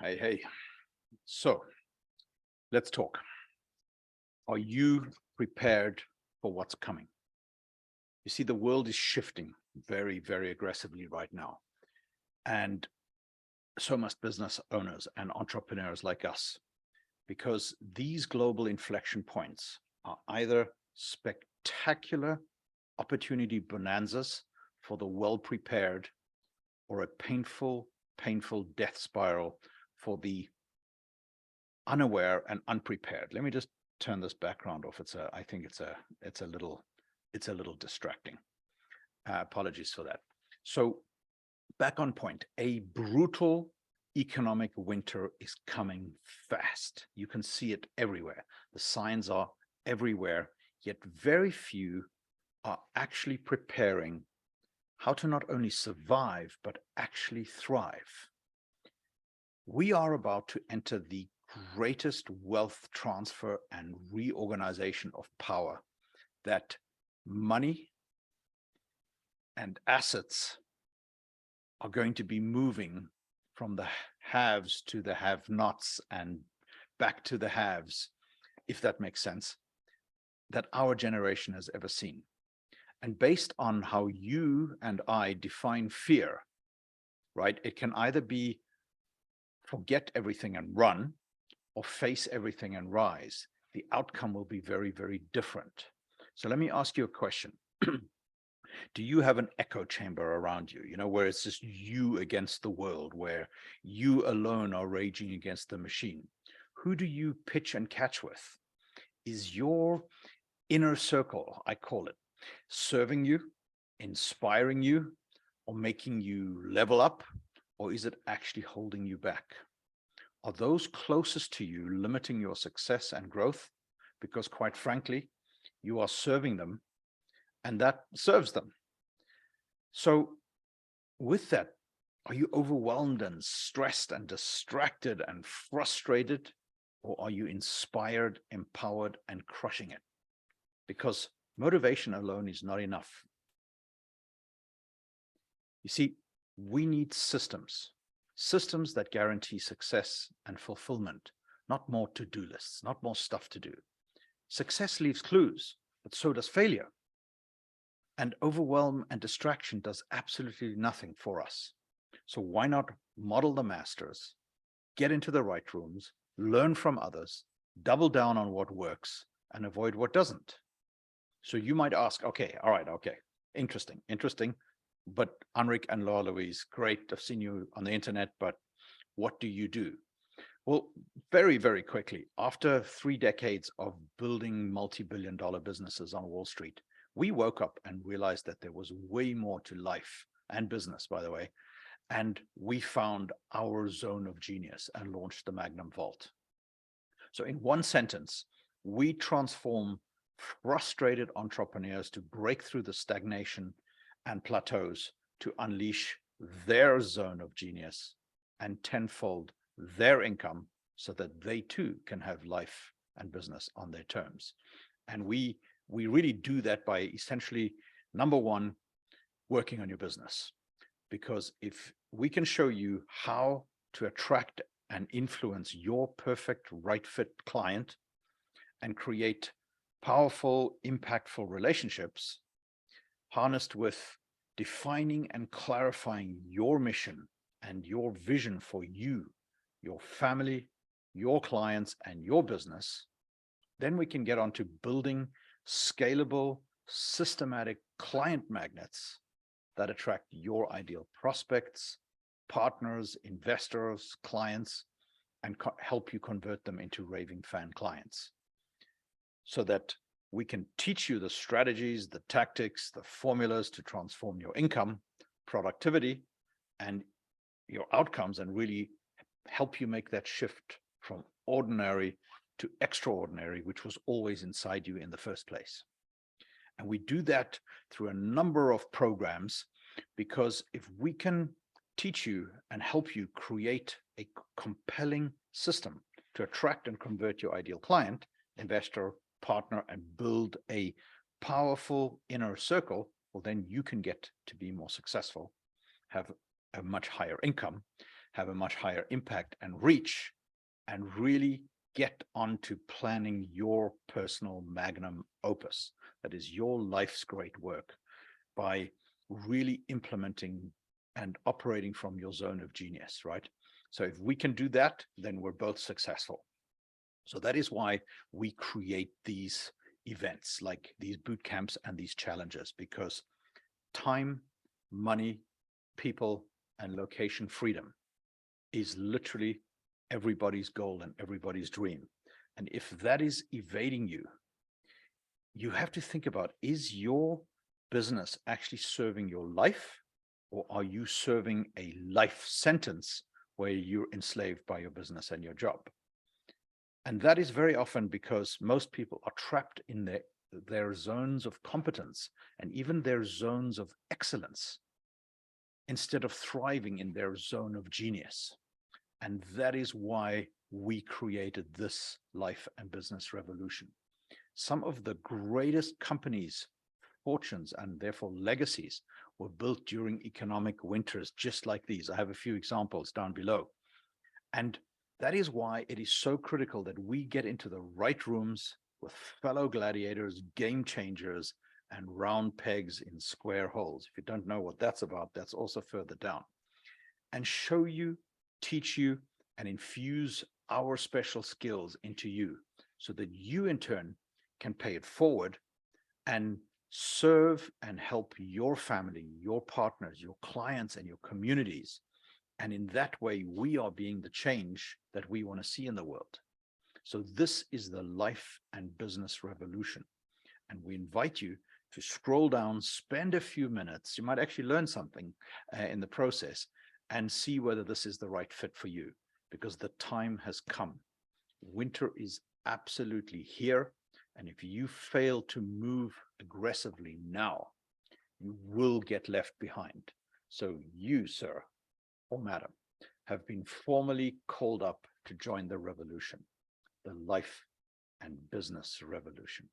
Hey. So let's talk. Are you prepared for what's coming? You see, the world is shifting very, very aggressively right now. And so must business owners and entrepreneurs like us, because these global inflection points are either spectacular opportunity bonanzas for the well-prepared, or a painful death spiral for the unaware and unprepared. Let me just turn this background off. I think it's a little distracting. Apologies for that. So back on point, a brutal economic winter is coming fast. You can see it everywhere. The signs are everywhere, yet very few are actually preparing how to not only survive, but actually thrive. We are about to enter the greatest wealth transfer and reorganization of power that money and assets are going to be moving from the haves to the have-nots and back to the haves, if that makes sense, that our generation has ever seen. And based on how you and I define fear, right, it can either be forget everything and run, or face everything and rise. The outcome will be very, very different. So let me ask you a question. Do you have an echo chamber around you, where it's just you against the world, where you alone are raging against the machine? Who do you pitch and catch with? Is your inner circle, I call it, serving you, inspiring you, or making you level up, or is it actually holding you back? Are those closest to you limiting your success and growth? Because quite frankly, you are serving them, and that serves them. So with that, are you overwhelmed and stressed and distracted and frustrated, or are you inspired, empowered, and crushing it? Because motivation alone is not enough. You see, we need systems that guarantee success and fulfillment, not more to-do lists, not more stuff to do. Success leaves clues, but so does failure. And overwhelm and distraction does absolutely nothing for us. So why not model the masters, get into the right rooms, learn from others, double down on what works, and avoid what doesn't? So you might ask, okay, all right, okay, interesting. But Anric and Laura Louise, great, I've seen you on the internet, but what do you do? Well, very, very quickly, after 3 decades of building multi-billion-dollar businesses on Wall Street, we woke up and realized that there was way more to life and business, by the way, and we found our zone of genius and launched the Magnum Vault. So in one sentence, we transform frustrated entrepreneurs to break through the stagnation and plateaus to unleash their zone of genius and tenfold their income so that they too can have life and business on their terms. And we really do that by essentially, number one, working on your business. Because if we can show you how to attract and influence your perfect right fit client and create powerful, impactful relationships, harnessed with defining and clarifying your mission and your vision for you, your family, your clients, and your business, then we can get on to building scalable, systematic client magnets that attract your ideal prospects, partners, investors, clients, and help you convert them into raving fan clients, so that we can teach you the strategies, the tactics, the formulas to transform your income, productivity, and your outcomes, and really help you make that shift from ordinary to extraordinary, which was always inside you in the first place. And we do that through a number of programs, because if we can teach you and help you create a compelling system to attract and convert your ideal client, investor, partner, and build a powerful inner circle, well, then you can get to be more successful, have a much higher income, have a much higher impact and reach, and really get onto planning your personal magnum opus. That is your life's great work, by really implementing and operating from your zone of genius, right? So if we can do that, then we're both successful. So that is why we create these events like these boot camps and these challenges, because time, money, people, and location freedom is literally everybody's goal and everybody's dream. And if that is evading you, you have to think about, is your business actually serving your life, or are you serving a life sentence where you're enslaved by your business and your job? And that is very often because most people are trapped in their zones of competence and even their zones of excellence, instead of thriving in their zone of genius. And that is why we created this life and business revolution. Some of the greatest companies, fortunes, and therefore legacies were built during economic winters just like these. I have a few examples down below. And that is why it is so critical that we get into the right rooms with fellow gladiators, game changers, and round pegs in square holes. If you don't know what that's about, that's also further down. And show you, teach you, and infuse our special skills into you, so that you in turn can pay it forward and serve and help your family, your partners, your clients, and your communities. And in that way, we are being the change that we want to see in the world. So this is the life and business revolution. And we invite you to scroll down, spend a few minutes. You might actually learn something in the process, and see whether this is the right fit for you, because the time has come. Winter is absolutely here. And if you fail to move aggressively now, you will get left behind. So you, sir or madam, have been formally called up to join the revolution, the life and business revolution.